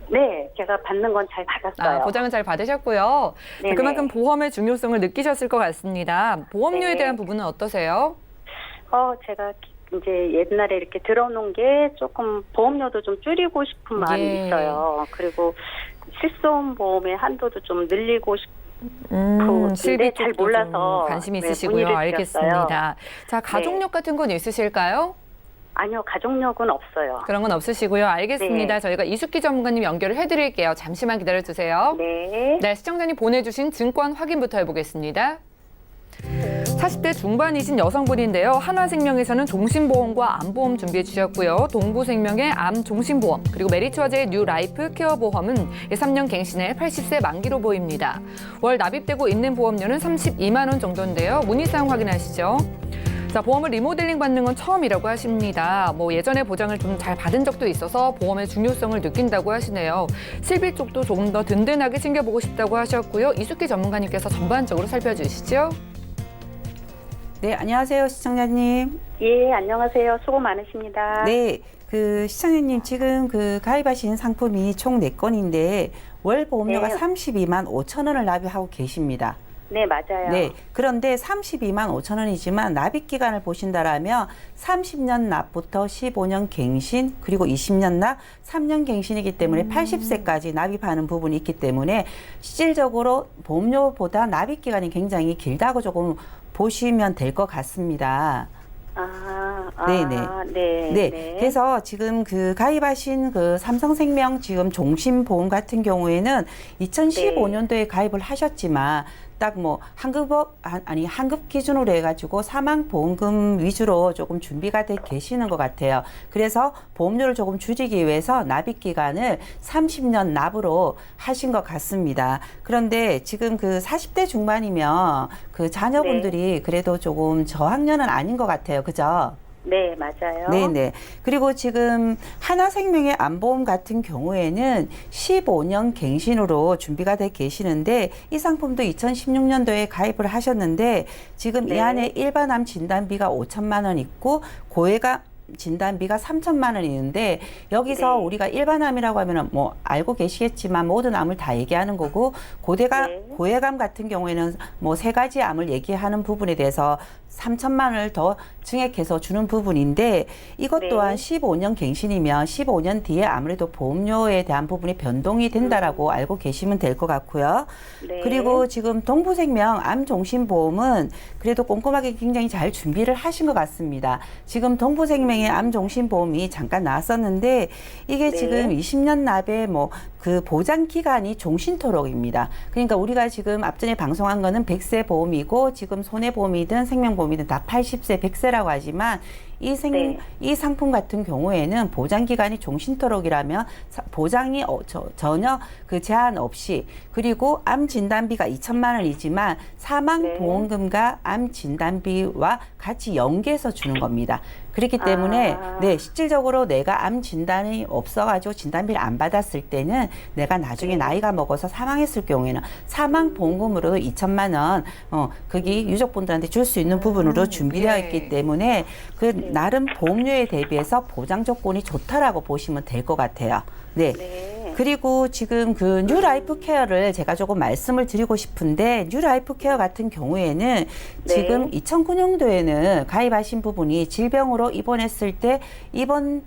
네, 제가 받는 건 잘 받았어요. 보장은 잘 받으셨고요. 자, 네네. 그만큼 보험의 중요성을 느끼셨을 것 같습니다. 보험료에 네. 대한 부분은 어떠세요? 제가 이제 옛날에 이렇게 들어놓은 게 조금 보험료도 좀 줄이고 싶은 마음이 예. 있어요. 그리고 실손보험의 한도도 좀 늘리고 실비 싶은데 잘 쪽도 몰라서 좀 관심이 네, 있으시고요. 문의를 알겠습니다. 드렸어요. 자, 가족력 같은 건 있으실까요? 아니요, 가족력은 없어요. 그런 건 없으시고요. 알겠습니다. 네. 저희가 이숙기 전문가님 연결을 해드릴게요. 잠시만 기다려주세요. 네. 네, 시청자님 보내주신 증권 확인부터 해보겠습니다. 40대 중반이신 여성분인데요. 한화생명에서는 종신보험과 암보험 준비해 주셨고요. 동부생명의 암종신보험, 그리고 메리츠화재의 뉴라이프 케어보험은 3년 갱신에 80세 만기로 보입니다. 월 납입되고 있는 보험료는 32만 원 정도인데요. 문의사항 확인하시죠. 자, 보험을 리모델링 받는 건 처음이라고 하십니다. 뭐 예전에 보장을 좀 잘 받은 적도 있어서 보험의 중요성을 느낀다고 하시네요. 실비 쪽도 조금 더 든든하게 챙겨보고 싶다고 하셨고요. 이숙희 전문가님께서 전반적으로 살펴주시죠. 네, 안녕하세요, 시청자님. 예, 안녕하세요. 수고 많으십니다. 네, 그 시청자님 지금 그 가입하신 상품이 총 4건인데 월 보험료가 네. 32만 5천 원을 납입하고 계십니다. 네, 맞아요. 네, 그런데 32만 5천 원이지만 납입 기간을 보신다라면 30년 납부터 15년 갱신 그리고 20년 납, 3년 갱신이기 때문에 80세까지 납입하는 부분이 있기 때문에 실질적으로 보험료보다 납입 기간이 굉장히 길다고 조금 보시면 될 것 같습니다. 네네. 네. 네. 그래서 지금 그 가입하신 그 삼성생명 지금 종신보험 같은 경우에는 2015년도에 가입을 하셨지만 딱 뭐 한급 기준으로 해가지고 사망보험금 위주로 조금 준비가 돼 계시는 것 같아요. 그래서 보험료를 조금 줄이기 위해서 납입 기간을 30년 납으로 하신 것 같습니다. 그런데 지금 그 40대 중반이면 그 자녀분들이 그래도 조금 저학년은 아닌 것 같아요. 그죠? 네, 맞아요. 네네. 그리고 지금 하나생명의 안보험 같은 경우에는 15년 갱신으로 준비가 돼 계시는데 이 상품도 2016년도에 가입을 하셨는데 지금 이 안에 일반암 진단비가 5천만 원 있고 고해가 진단비가 3천만 원이 있는데 여기서 우리가 일반암이라고 하면은 뭐 알고 계시겠지만 모든 암을 다 얘기하는 거고 고해감 같은 경우에는 뭐 3가지 암을 얘기하는 부분에 대해서 3천만 원을 더 증액해서 주는 부분인데 이것 또한 15년 갱신이면 15년 뒤에 아무래도 보험료에 대한 부분이 변동이 된다라고 알고 계시면 될 것 같고요. 그리고 지금 동부생명 암종신보험은 그래도 꼼꼼하게 굉장히 잘 준비를 하신 것 같습니다. 지금 동부생명의 암종신보험이 잠깐 나왔었는데 이게 지금 20년 납의 뭐 그 보장 기간이 종신토록입니다. 그러니까 우리가 지금 앞전에 방송한 거는 100세 보험이고 지금 손해보험이든 생명보험이든 다 80세, 100세라고 하지만 이 상품 같은 경우에는 보장 기간이 종신토록이라면 보장이 전혀 그 제한 없이 그리고 암 진단비가 2천만 원이지만 사망 보험금과 암 진단비와 같이 연계해서 주는 겁니다. 그렇기 때문에 실질적으로 내가 암 진단이 없어가지고 진단비를 안 받았을 때는 내가 나중에 나이가 먹어서 사망했을 경우에는 사망 보험금으로도 2천만 원 거기 유족분들한테 줄 수 있는 부분으로 준비되어 있기 때문에 그 나름 보험료에 대비해서 보장 조건이 좋다라고 보시면 될 것 같아요. 그리고 지금 그 뉴라이프 케어를 제가 조금 말씀을 드리고 싶은데 뉴라이프 케어 같은 경우에는 지금 2009년도에는 가입하신 부분이 질병으로 입원했을 때 입원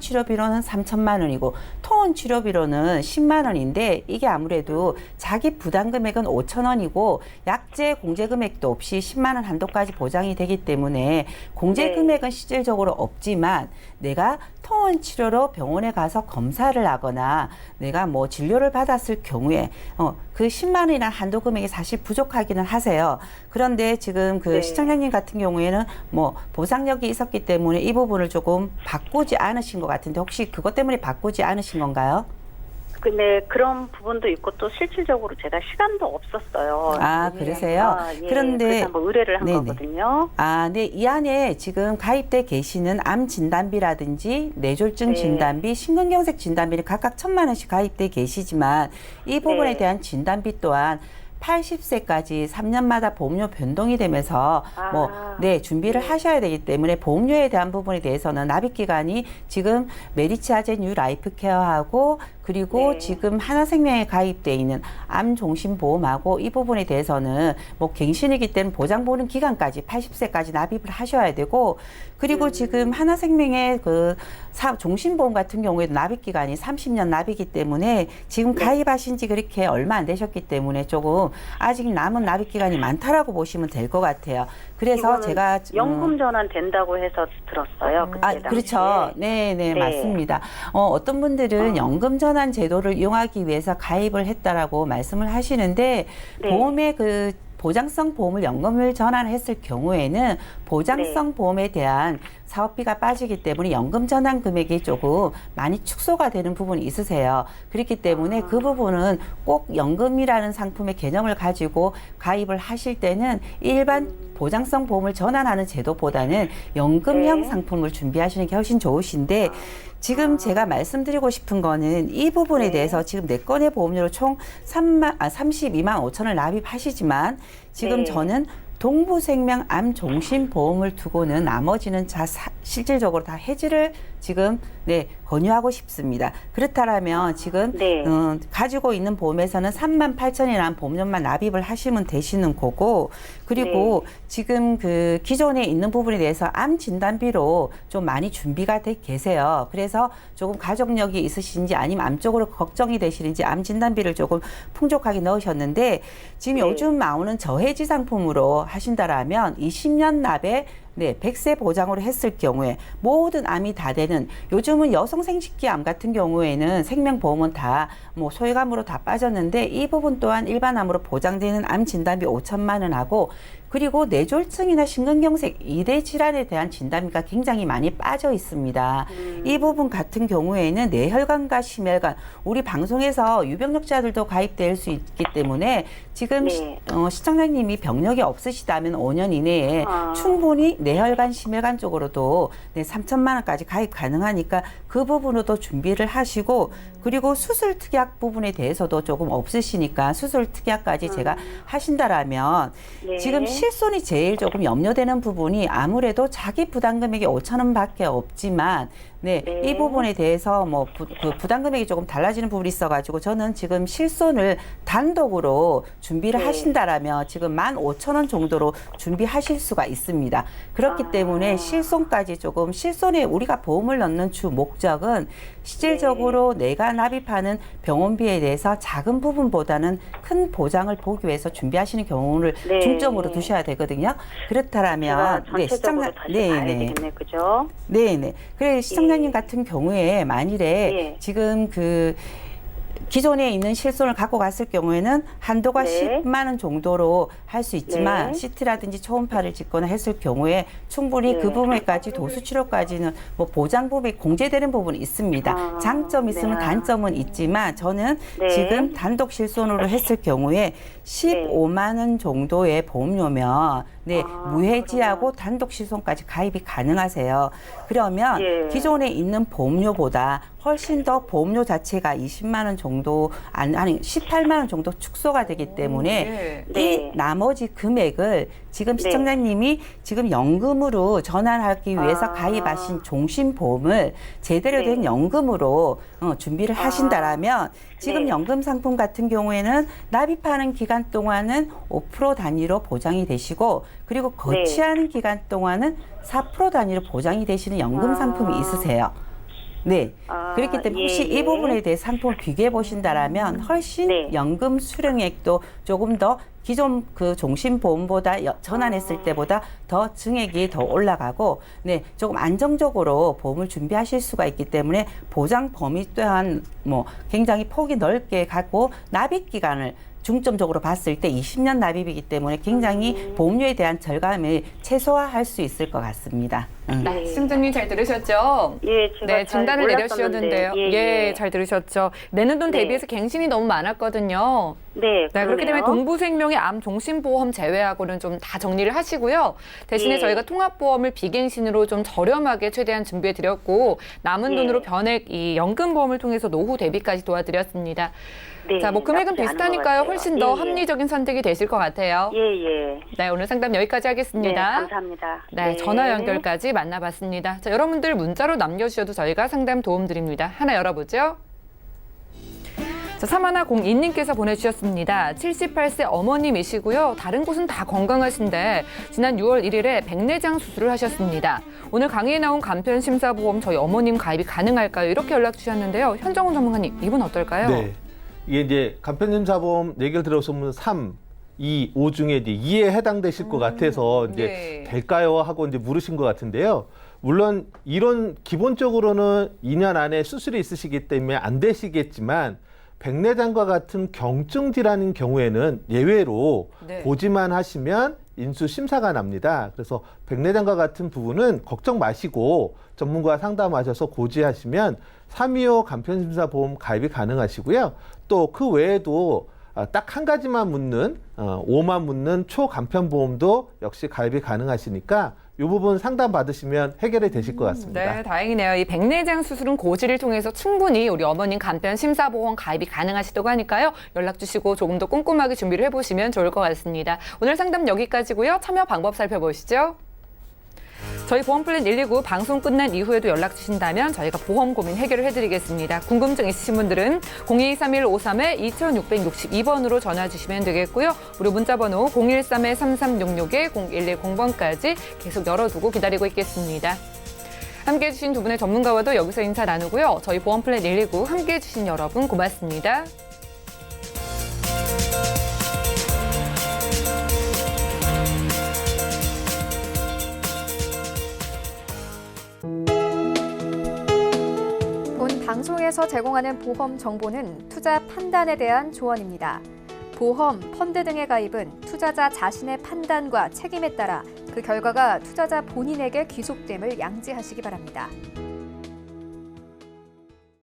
치료비로는 3천만 원이고 통원 치료비로는 10만 원인데 이게 아무래도 자기 부담 금액은 5천 원이고 약제 공제 금액도 없이 10만 원 한도까지 보장이 되기 때문에 공제 금액은 실질적으로 없지만 내가 통원 치료로 병원에 가서 검사를 하거나 내가 뭐 진료를 받았을 경우에 그 10만 원이나 한도 금액이 사실 부족하기는 하세요. 그런데 지금 그 시청자님 같은 경우에는 뭐 보상력이 있었기 때문에 이 부분을 조금 바꾸지 않으신 것 같은데 혹시 그것 때문에 바꾸지 않으신 건가요? 근데 그런 부분도 있고 또 실질적으로 제가 시간도 없었어요. 그러세요? 그런데 그래서 한번 의뢰를 한 거거든요. 이 안에 지금 가입돼 계시는 암 진단비라든지 뇌졸중 진단비, 심근경색 진단비를 각각 1,000만 원씩 가입돼 계시지만 이 부분에 대한 진단비 또한 80세까지 3년마다 보험료 변동이 되면서 준비를 하셔야 되기 때문에 보험료에 대한 부분에 대해서는 납입 기간이 지금 메리츠아제 뉴 라이프 케어하고 그리고 지금 하나생명에 가입돼 있는 암종신보험하고 이 부분에 대해서는 뭐 갱신이기 때문에 보장 보는 기간까지 80세까지 납입을 하셔야 되고 그리고 지금 하나생명의 그 종신보험 같은 경우에도 납입 기간이 30년 납이기 때문에 지금 가입하신 지 그렇게 얼마 안 되셨기 때문에 조금 아직 남은 납입 기간이 많다라고 보시면 될 것 같아요. 그래서 제가 연금 전환 된다고 해서 들었어요. 그렇죠. 네, 맞습니다. 어떤 분들은 연금 전환 제도를 이용하기 위해서 가입을 했다라고 말씀을 하시는데 보험의 그 보장성 보험을 연금을 전환했을 경우에는 보장성 보험에 대한 사업비가 빠지기 때문에 연금 전환 금액이 조금 많이 축소가 되는 부분이 있으세요. 그렇기 때문에 그 부분은 꼭 연금이라는 상품의 개념을 가지고 가입을 하실 때는 일반 보장성 보험을 전환하는 제도보다는 연금형 네. 상품을 준비하시는 게 훨씬 좋으신데 지금 제가 말씀드리고 싶은 거는 이 부분에 네. 대해서 지금 4건의 보험료로 총 32만 5천을 납입하시지만 지금 네. 저는 동부생명 암종신보험을 두고는 나머지는 실질적으로 다 해지를 지금 권유하고 싶습니다. 그렇다면 지금 네. 가지고 있는 보험에서는 3만 8천이라는 보험료만 납입을 하시면 되시는 거고 그리고 지금 그 기존에 있는 부분에 대해서 암 진단비로 좀 많이 준비가 돼 계세요. 그래서 조금 가족력이 있으신지 아니면 암 쪽으로 걱정이 되시는지 암 진단비를 조금 풍족하게 넣으셨는데 지금 네. 요즘 나오는 저해지 상품으로 하신다라면 20년 납에 100세 보장으로 했을 경우에 모든 암이 다 되는 요즘은 여성 생식기 암 같은 경우에는 생명보험은 다 뭐 소외감으로 다 빠졌는데 이 부분 또한 일반암으로 보장되는 암 진단비 5천만 원 하고 그리고 뇌졸중이나 심근경색 2대 질환에 대한 진단비가 굉장히 많이 빠져 있습니다. 이 부분 같은 경우에는 뇌혈관과 심혈관 우리 방송에서 유병력자들도 가입될 수 있기 때문에 지금 네. 시청자님이 병력이 없으시다면 5년 이내에 충분히 뇌혈관, 심혈관 쪽으로도 3천만 원까지 가입 가능하니까 그 부분으로도 준비를 하시고 그리고 수술 특약 부분에 대해서도 조금 없으시니까 수술 특약까지 제가 하신다라면 네. 지금 실손이 제일 조금 염려되는 부분이 아무래도 자기 부담 금액이 5천 원밖에 없지만 네. 이 부분에 대해서 뭐 그 부담 금액이 조금 달라지는 부분이 있어가지고 저는 지금 실손을 단독으로 준비를 네. 하신다라면 지금 15,000원 정도로 준비하실 수가 있습니다. 그렇기 때문에 실손까지 조금 실손에 우리가 보험을 넣는 주 목적은 실질적으로 내가 납입하는 병원비에 대해서 작은 부분보다는 큰 보장을 보기 위해서 준비하시는 경우를 네. 중점으로 두셔야 되거든요. 그렇다라면 제가 전체적으로 다시 봐야 되겠네, 그죠? 네네. 그래 시청자님 같은 경우에 만일에 예. 지금 그 기존에 있는 실손을 갖고 갔을 경우에는 한도가 네. 10만 원 정도로 할 수 있지만 네. CT라든지 초음파를 짓거나 했을 경우에 충분히 네. 그 부분까지 도수치료까지는 뭐 보장 부분이 공제되는 부분이 있습니다. 장점이 있으면 네. 단점은 있지만 저는 네. 지금 단독 실손으로 했을 경우에 15만 원 정도의 보험료면 무해지하고 단독 실손까지 가입이 가능하세요. 그러면 예. 기존에 있는 보험료보다 훨씬 더 보험료 자체가 20만 원 정도 아니 18만 원 정도 축소가 되기 때문에 네. 이 나머지 금액을 지금 네. 시청자님이 지금 연금으로 전환하기 위해서 가입하신 종신보험을 제대로 된 네. 연금으로 준비를 하신다라면 지금 네. 연금 상품 같은 경우에는 납입하는 기간 동안은 5% 단위로 보장이 되시고 그리고 거치하는 기간 동안은 4% 단위로 보장이 되시는 연금 상품이 있으세요. 네. 그렇기 때문에 혹시 예. 이 부분에 대해 상품을 비교해 보신다라면 훨씬 네. 연금 수령액도 조금 더 기존 그 종신보험보다 전환했을 때보다 더 증액이 더 올라가고 조금 안정적으로 보험을 준비하실 수가 있기 때문에 보장 범위 또한 뭐 굉장히 폭이 넓게 갖고 납입 기간을 중점적으로 봤을 때 20년 납입이기 때문에 굉장히 보험료에 대한 절감을 최소화할 수 있을 것 같습니다. 네, 시청자님 잘 들으셨죠? 예, 제가 네, 잘 진단을 내려주셨는데요. 몰랐었는데. 예. 잘 들으셨죠? 내는 돈 네. 대비해서 갱신이 너무 많았거든요. 네, 네, 그렇기 때문에 그러네요. 동부생명의 암 종신보험 제외하고는 좀 다 정리를 하시고요. 대신에 예. 저희가 통합보험을 비갱신으로 좀 저렴하게 최대한 준비해 드렸고 남은 예. 돈으로 변액 이 연금보험을 통해서 노후 대비까지 도와드렸습니다. 네, 자, 뭐 금액은 나쁘지 않은 것 비슷하니까요. 같아요. 훨씬 더 예, 합리적인 선택이 되실 것 같아요. 예, 예. 네, 오늘 상담 여기까지 네, 하겠습니다. 감사합니다. 네, 전화 연결까지 만나봤습니다. 자, 여러분들 문자로 남겨주셔도 저희가 상담 도움 드립니다. 하나 열어보죠. 자, 3102님께서 보내주셨습니다. 78세 어머님이시고요. 다른 곳은 다 건강하신데 지난 6월 1일에 백내장 수술을 하셨습니다. 오늘 강의에 나온 간편심사보험 저희 어머님 가입이 가능할까요? 이렇게 연락 주셨는데요. 현정훈 전문가님, 이분 어떨까요? 네. 이게 이제 간편심사보험 얘기를 들어보면 3, 2, 5 중에 이제 2에 해당되실 것 같아서 이제 네. 될까요? 하고 이제 물으신 것 같은데요. 물론 이런 기본적으로는 2년 안에 수술이 있으시기 때문에 안 되시겠지만 백내장과 같은 경증 질환인 경우에는 예외로 네. 고지만 하시면 인수 심사가 납니다. 그래서 백내장과 같은 부분은 걱정 마시고 전문가와 상담하셔서 고지하시면 325 간편심사보험 가입이 가능하시고요. 또 그 외에도 딱 한 가지만 묻는 5만 묻는 초간편보험도 역시 가입이 가능하시니까 이 부분 상담 받으시면 해결이 되실 것 같습니다. 네, 다행이네요. 이 백내장 수술은 고지를 통해서 충분히 우리 어머님 간편 심사보험 가입이 가능하시다고 하니까요. 연락 주시고 조금 더 꼼꼼하게 준비를 해보시면 좋을 것 같습니다. 오늘 상담 여기까지고요. 참여 방법 살펴보시죠. 저희 보험플랜 119 방송 끝난 이후에도 연락 주신다면 저희가 보험 고민 해결을 해드리겠습니다. 궁금증 있으신 분들은 0231-53-2662번으로 전화 주시면 되겠고요. 무료 문자번호 013-3366-0110번까지 계속 열어두고 기다리고 있겠습니다. 함께해 주신 두 분의 전문가와도 여기서 인사 나누고요. 저희 보험플랜 119 함께해 주신 여러분 고맙습니다. 본 방송에서 제공하는 보험 정보는 투자 판단에 대한 조언입니다. 보험, 펀드 등의 가입은 투자자 자신의 판단과 책임에 따라 그 결과가 투자자 본인에게 귀속됨을 양지하시기 바랍니다.